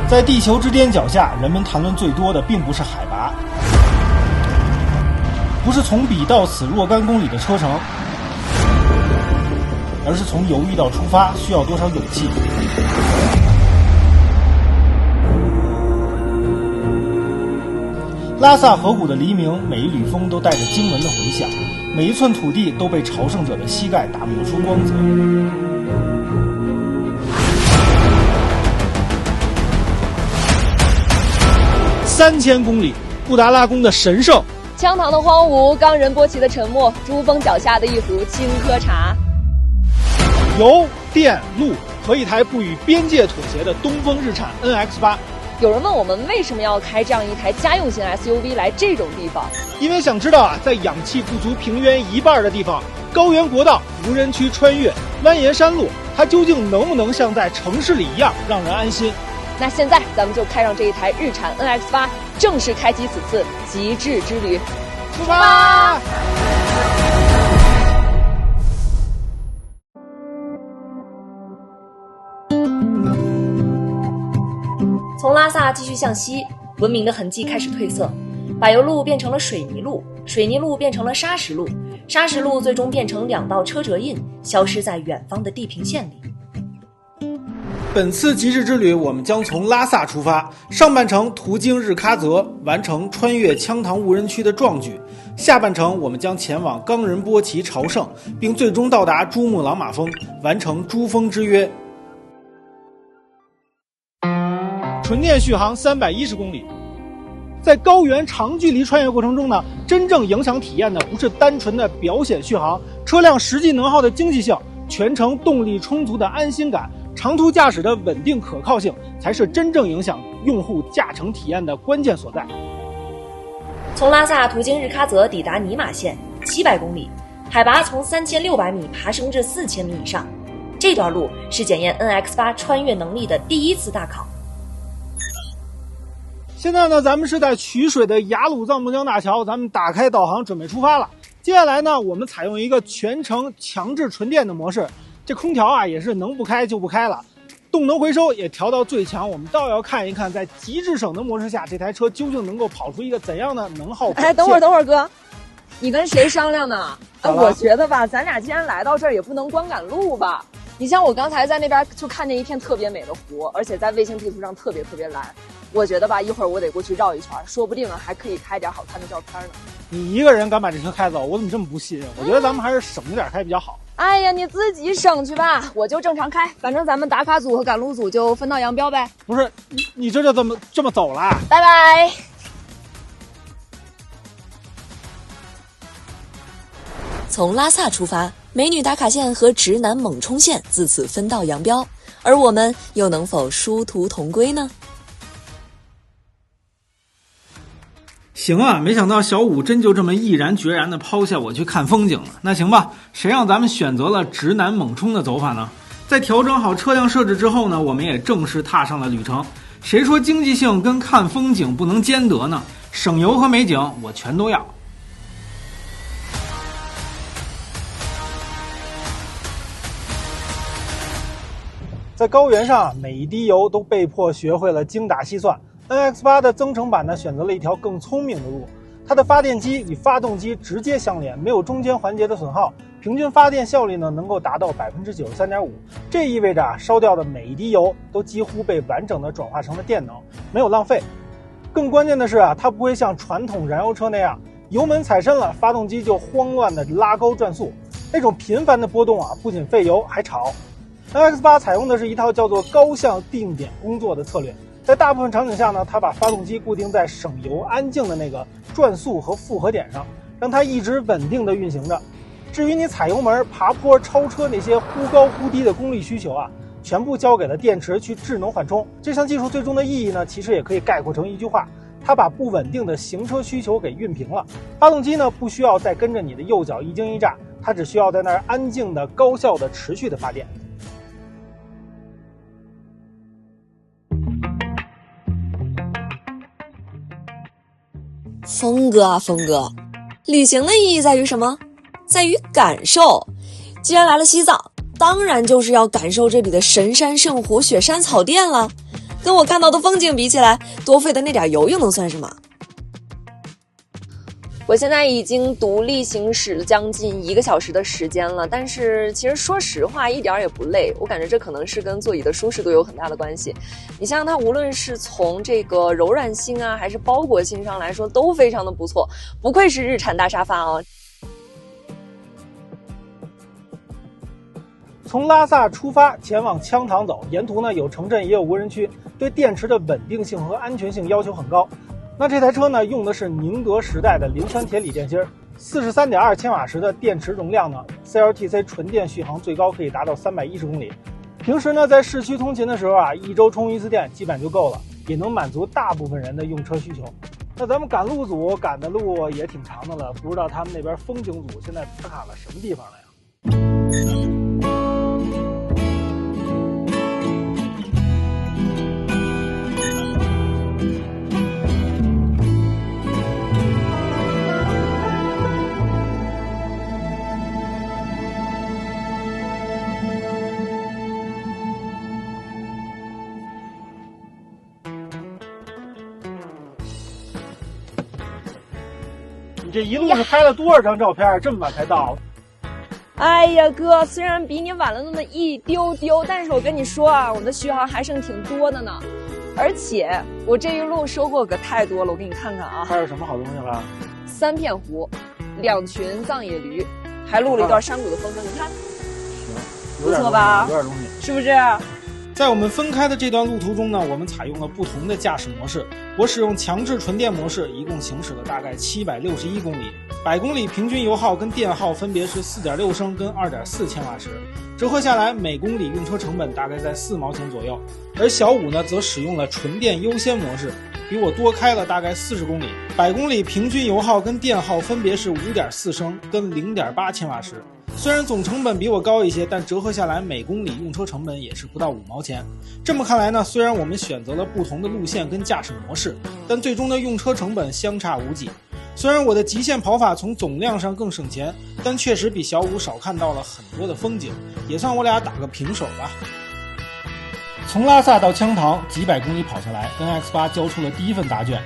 在地球之巅脚下，人们谈论最多的并不是海拔，不是从彼到此若干公里的车程，而是从犹豫到出发需要多少勇气。拉萨河谷的黎明，每一缕风都带着经文的回响，每一寸土地都被朝圣者的膝盖打磨出光泽。3000公里，布达拉宫的神圣，羌塘的荒芜，冈仁波齐的沉默，珠峰脚下的一壶青稞茶。油、电、路和一台不与边界妥协的东风日产 NX8。有人问我们为什么要开这样一台家用型 SUV 来这种地方？因为想知道在氧气不足平原一半的地方，高原国道、无人区穿越、蜿蜒山路，它究竟能不能像在城市里一样让人安心？那现在咱们就开上这一台日产 NX8，正式开启此次极致之旅，出发！从拉萨继续向西，文明的痕迹开始褪色，柏油路变成了水泥路，水泥路变成了砂石路，砂石路最终变成2道车辙印，消失在远方的地平线里。本次极致之旅，我们将从拉萨出发，上半程途经日喀则，完成穿越羌塘无人区的壮举；下半程我们将前往冈仁波齐朝圣，并最终到达珠穆朗玛峰，完成珠峰之约。纯电续航310公里。在高原长距离穿越过程中呢，真正影响体验的不是单纯的表显续航，车辆实际能耗的经济性，全程动力充足的安心感，长途驾驶的稳定可靠性，才是真正影响用户驾乘体验的关键所在。从拉萨途经日喀则抵达尼玛县700公里，海拔从3600米爬升至4000米以上。这段路是检验 NX8 穿越能力的第一次大考。现在呢，咱们是在曲水的雅鲁藏布江大桥，咱们打开导航准备出发了。接下来呢，我们采用一个全程强制纯电的模式，这空调啊也是能不开就不开了，动能回收也调到最强。我们倒要看一看，在极致省的模式下，这台车究竟能够跑出一个怎样的能耗表现。等会儿哥，你跟谁商量呢？我觉得吧，咱俩既然来到这儿，也不能光赶路吧。你像我刚才在那边就看见一片特别美的湖，而且在卫星地图上特别蓝。我觉得吧，一会儿我得过去绕一圈，说不定还可以拍点好看的照片呢。你一个人敢把这车开走，我怎么这么不信任？我觉得咱们还是省着点开比较好。哎呀，你自己省去吧，我就正常开，反正咱们打卡组和赶路组就分道扬镳呗。不是，你这就这么走了？拜拜。从拉萨出发，美女打卡线和直男猛冲线自此分道扬镳，而我们又能否殊途同归呢？行啊，没想到小五真就这么毅然决然地抛下我去看风景了。那行吧，谁让咱们选择了直男猛冲的走法呢？在调整好车辆设置之后呢，我们也正式踏上了旅程。谁说经济性跟看风景不能兼得呢？省油和美景我全都要。在高原上，每一滴油都被迫学会了精打细算。NX8 的增程版呢，选择了一条更聪明的路。它的发电机与发动机直接相连，没有中间环节的损耗，平均发电效率呢能够达到 93.5%。这意味着烧掉的每一滴油都几乎被完整的转化成了电能，没有浪费。更关键的是它不会像传统燃油车那样，油门踩深了，发动机就慌乱的拉高转速，那种频繁的波动不仅费油还吵。NX8 采用的是一套叫做高效定点工作的策略。在大部分场景下呢，它把发动机固定在省油安静的那个转速和负荷点上，让它一直稳定的运行着。至于你踩油门、爬坡、超车那些忽高忽低的功率需求全部交给了电池去智能缓冲。这项技术最终的意义呢，其实也可以概括成一句话：它把不稳定的行车需求给熨平了。发动机呢，不需要再跟着你的右脚一惊一乍，它只需要在那儿安静的、高效的、持续的发电。峰哥，旅行的意义在于什么？在于感受。既然来了西藏，当然就是要感受这里的神山圣湖、雪山草甸了。跟我看到的风景比起来，多费的那点油又能算什么？我现在已经独立行驶将近1个小时的时间了，但是其实说实话一点也不累，我感觉这可能是跟座椅的舒适度有很大的关系。你想想它无论是从这个柔软性啊还是包裹性上来说都非常的不错，不愧是日产大沙发啊。从拉萨出发前往羌塘走，沿途呢有城镇也有无人区，对电池的稳定性和安全性要求很高。那这台车呢，用的是宁德时代的磷酸铁锂电芯，43.2千瓦时的电池容量呢 ，CLTC 纯电续航最高可以达到310公里。平时呢，在市区通勤的时候啊，一周充1次电基本就够了，也能满足大部分人的用车需求。那咱们赶路组赶的路也挺长的了，不知道他们那边风景组现在打卡了什么地方了呀？你这一路是拍了多少张照片？这么晚才到？哎呀哥，虽然比你晚了那么一丢丢，但是我跟你说啊，我的续航还剩挺多的呢。而且我这一路收获可太多了，我给你看看啊。拍了什么好东西了？3片湖，2群藏野驴，还录了一段山谷的风声，你看，不错吧？有点东西，是不是？在我们分开的这段路途中呢，我们采用了不同的驾驶模式。我使用强制纯电模式，一共行驶了大概761公里，100公里平均油耗跟电耗分别是4.6升跟2.4千瓦时，折合下来每公里用车成本大概在4毛钱左右。而小五呢，则使用了纯电优先模式，比我多开了大概40公里，100公里平均油耗跟电耗分别是5.4升跟0.8千瓦时。虽然总成本比我高一些，但折合下来每公里用车成本也是不到5毛钱。这么看来呢，虽然我们选择了不同的路线跟驾驶模式，但最终的用车成本相差无几。虽然我的极限跑法从总量上更省钱，但确实比小五少看到了很多的风景，也算我俩打个平手吧。从拉萨到羌塘几百公里跑下来，跟 X8 交出了第一份答卷。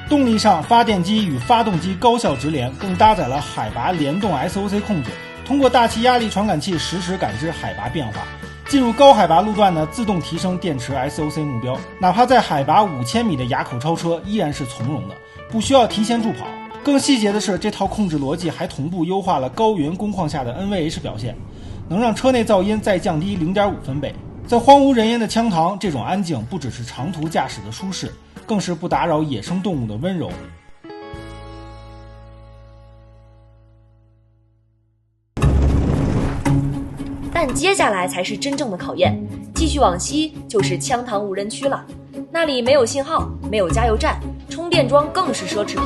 动力上，发电机与发动机高效直连，更搭载了海拔联动 SOC 控制，通过大气压力传感器实时感知海拔变化。进入高海拔路段呢，自动提升电池 SOC 目标，哪怕在海拔5000米的垭口超车，依然是从容的，不需要提前助跑。更细节的是，这套控制逻辑还同步优化了高原工况下的 NVH 表现，能让车内噪音再降低0.5分贝。在荒无人烟的羌塘，这种安静不只是长途驾驶的舒适，更是不打扰野生动物的温柔。但接下来才是真正的考验，继续往西就是羌塘无人区了。那里没有信号，没有加油站，充电桩更是奢侈品。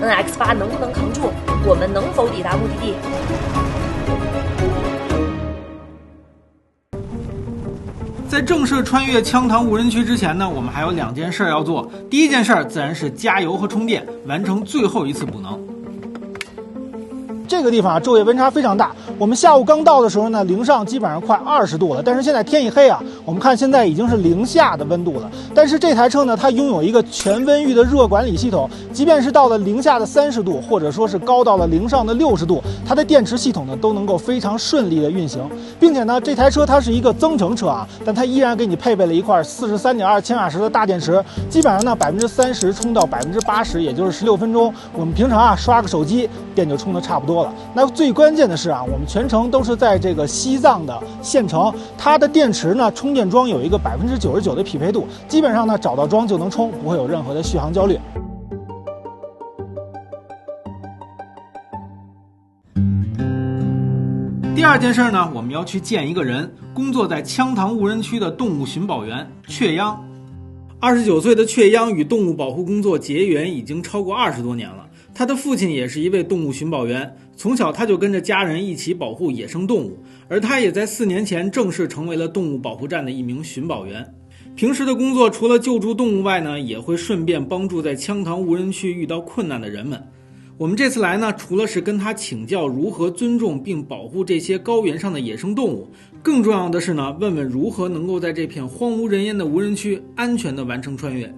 NX8 能不能扛住？我们能否抵达目的地？在正式穿越羌塘无人区之前呢，我们还有2件事要做。第一件事自然是加油和充电，完成最后一次补能。这个地方啊，昼夜温差非常大。我们下午刚到的时候呢，零上基本上快20度了，但是现在天一黑啊，我们看现在已经是零下的温度了。但是这台车呢，它拥有一个全温域的热管理系统，即便是到了零下的30度，或者说是高到了零上的60度，它的电池系统呢都能够非常顺利的运行，并且呢，这台车它是一个增程车啊，但它依然给你配备了一块43.2千瓦时的大电池，基本上呢30%充到80%，也就是16分钟。我们平常啊刷个手机，电就充的差不多了。那最关键的是啊，我们全程都是在这个西藏的县城，它的电池呢充电桩有一个99%的匹配度，基本上呢找到桩就能充，不会有任何的续航焦虑。第二件事呢，我们要去见一个人，工作在羌塘无人区的动物寻宝员雀央。29岁的雀央与动物保护工作结缘已经超过20多年了。他的父亲也是一位动物寻宝员，从小他就跟着家人一起保护野生动物，而他也在4年前正式成为了动物保护站的一名寻宝员。平时的工作除了救助动物外呢，也会顺便帮助在羌塘无人区遇到困难的人们。我们这次来呢，除了是跟他请教如何尊重并保护这些高原上的野生动物，更重要的是呢，问问如何能够在这片荒无人烟的无人区安全地完成穿越。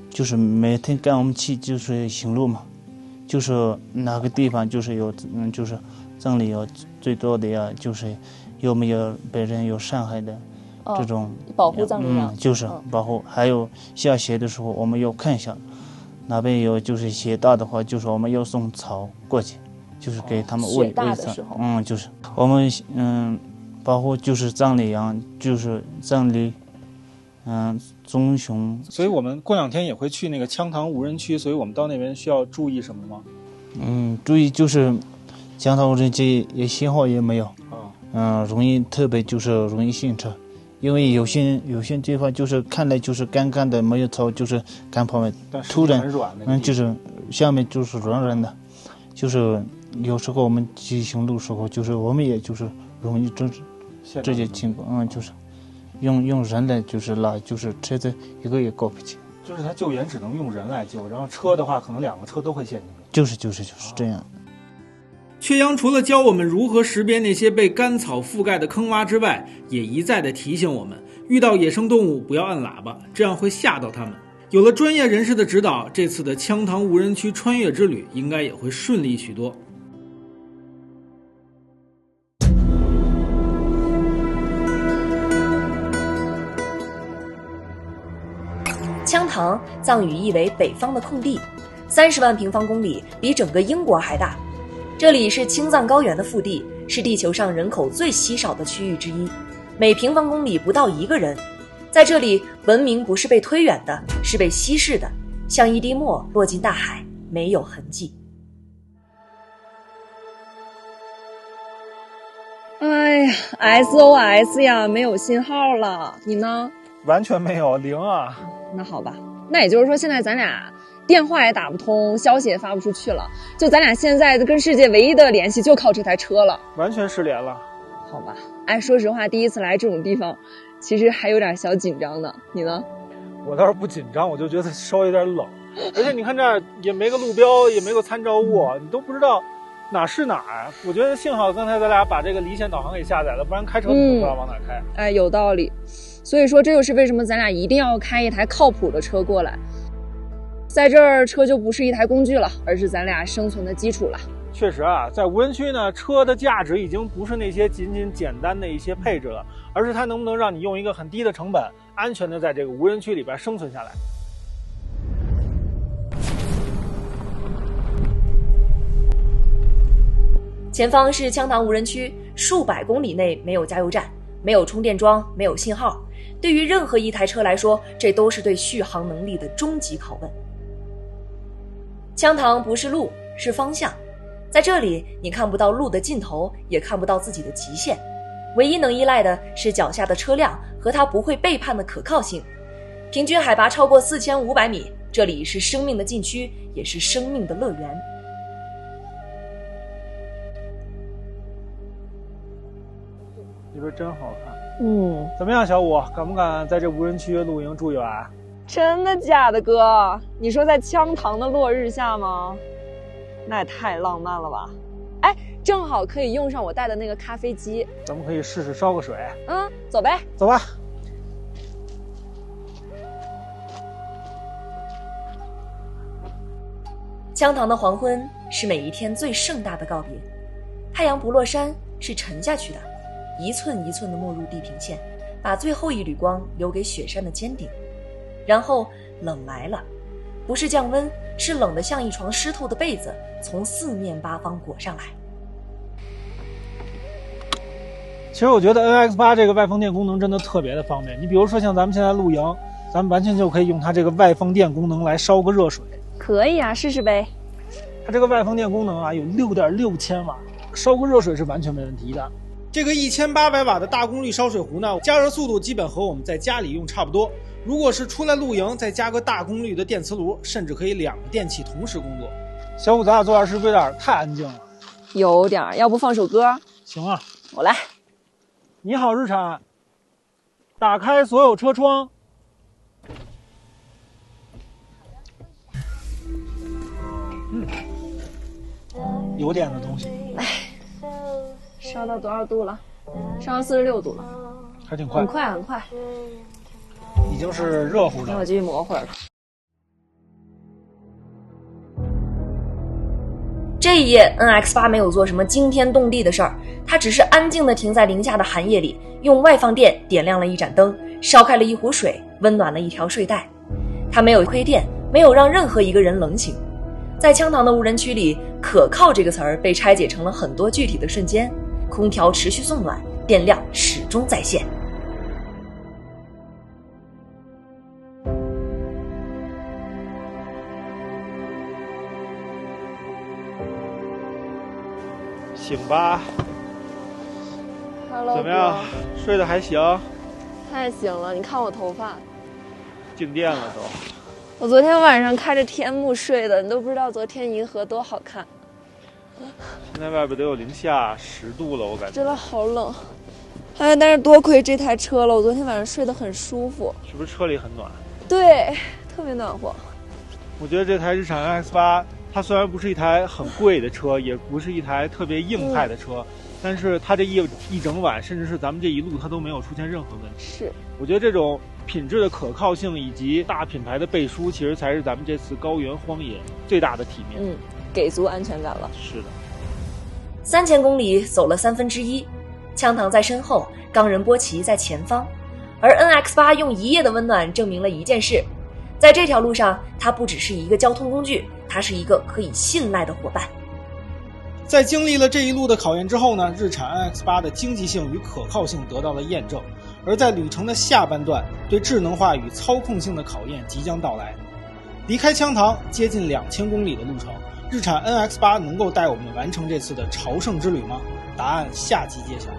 就是每天跟我们去就是行路嘛，就是哪个地方就是有就是这里有最多的呀，就是有没有被人有伤害的这种保护葬礼上，就是保护。还有下雪的时候，我们要看一下哪边有就是雪大的话，就是我们要送草过去，就是给他们喂草。就是我们保护就是葬礼啊，就是葬礼。棕熊，所以我们过2天也会去那个羌塘无人区，所以我们到那边需要注意什么吗？注意就是羌塘无人区也信号也没有，容易特别就是容易晕车，因为有些地方就是看来就是干干的没有草，就是干泡面，突然就是下面就是软软的，就是有时候我们骑行路时候，就是我们也就是容易这些情况，就是。用人来就是拉，就是车子一个也过不去。就是他救援只能用人来救，然后车的话可能2个车都会陷进去。就是这样。缺阳除了教我们如何识别那些被干草覆盖的坑洼之外，也一再地提醒我们，遇到野生动物不要按喇叭，这样会吓到它们。有了专业人士的指导，这次的羌塘无人区穿越之旅应该也会顺利许多。羌塘，藏语意为北方的空地，30万平方公里，比整个英国还大。这里是青藏高原的腹地，是地球上人口最稀少的区域之一，每平方公里不到1个人。在这里，文明不是被推远的，是被稀释的，像一滴墨落进大海，没有痕迹。哎呀 ，SOS 呀，没有信号了，你呢？完全没有，0啊。那好吧，那也就是说现在咱俩电话也打不通，消息也发不出去了，就咱俩现在跟世界唯一的联系就靠这台车了，完全失联了。好吧，哎，说实话，第一次来这种地方，其实还有点小紧张呢。你呢？我倒是不紧张，我就觉得稍微有点冷，而且你看这儿也没个路标，也没个参照物，你都不知道哪是哪儿。我觉得幸好刚才咱俩把这个离线导航给下载了，不然开车都不知道往哪开。哎，有道理。所以说，这就是为什么咱俩一定要开一台靠谱的车过来。在这儿，车就不是一台工具了，而是咱俩生存的基础了。确实啊，在无人区呢，车的价值已经不是那些仅仅简单的一些配置了，而是它能不能让你用一个很低的成本，安全的在这个无人区里边生存下来。前方是羌塘无人区，数百公里内没有加油站，没有充电桩，没有信号。对于任何一台车来说，这都是对续航能力的终极拷问。羌塘不是路，是方向。在这里，你看不到路的尽头，也看不到自己的极限，唯一能依赖的是脚下的车辆和它不会背叛的可靠性。平均海拔超过4500米，这里是生命的禁区，也是生命的乐园。里边真好看。怎么样，小五，敢不敢在这无人区露营住一晚？真的假的，哥？你说在羌塘的落日下吗？那也太浪漫了吧！哎，正好可以用上我带的那个咖啡机，咱们可以试试烧个水。走呗，走吧。羌塘的黄昏是每一天最盛大的告别，太阳不落山，是沉下去的，一寸一寸地没入地平线，把最后一缕光留给雪山的尖顶。然后冷来了，不是降温，是冷得像一床湿透的被子从四面八方裹上来。其实我觉得 NX8 这个外放电功能真的特别的方便。你比如说像咱们现在露营，咱们完全就可以用它这个外放电功能来烧个热水。可以啊，试试呗。它这个外放电功能啊，有6.6千瓦，烧个热水是完全没问题的。这个1800瓦的大功率烧水壶呢，加热速度基本和我们在家里用差不多。如果是出来露营，再加个大功率的电磁炉，甚至可以2个电器同时工作。小五，咱俩坐这儿是不是有点太安静了？有点，要不放首歌？行啊，我来。你好，日产，打开所有车窗。油点的东西。烧到多少度了？烧到46度了，还挺快，很快很快，已经是热乎的。那我继续磨会儿了。这一夜 NX8 没有做什么惊天动地的事儿，它只是安静地停在零下的寒夜里，用外放电点亮了一盏灯，烧开了一壶水，温暖了一条睡袋。它没有亏电，没有让任何一个人冷醒。在羌塘的无人区里，可靠这个词儿被拆解成了很多具体的瞬间，空调持续送暖，电量始终在线。醒吧， Hello， 怎么样？睡得还行？太行了，你看我头发，静电了都。我昨天晚上开着天幕睡的，你都不知道昨天银河多好看。现在外边都有零下10度了，我感觉。真的好冷。哎，但是多亏这台车了，我昨天晚上睡得很舒服。是不是车里很暖？对，特别暖和。我觉得这台日产 NX8，它虽然不是一台很贵的车，也不是一台特别硬派的车，但是它这一整晚，甚至是咱们这一路，它都没有出现任何问题。是，我觉得这种品质的可靠性以及大品牌的背书，其实才是咱们这次高原荒野最大的体面。给足安全感了。是的。3000公里走了1/3，羌塘在身后，冈仁波齐在前方，而 NX8 用一夜的温暖证明了一件事：在这条路上，它不只是一个交通工具，它是一个可以信赖的伙伴。在经历了这一路的考验之后呢，日产 NX8 的经济性与可靠性得到了验证，而在旅程的下半段，对智能化与操控性的考验即将到来。离开羌塘接近2000公里的路程，日产 NX8 能够带我们完成这次的朝圣之旅吗？答案下集揭晓。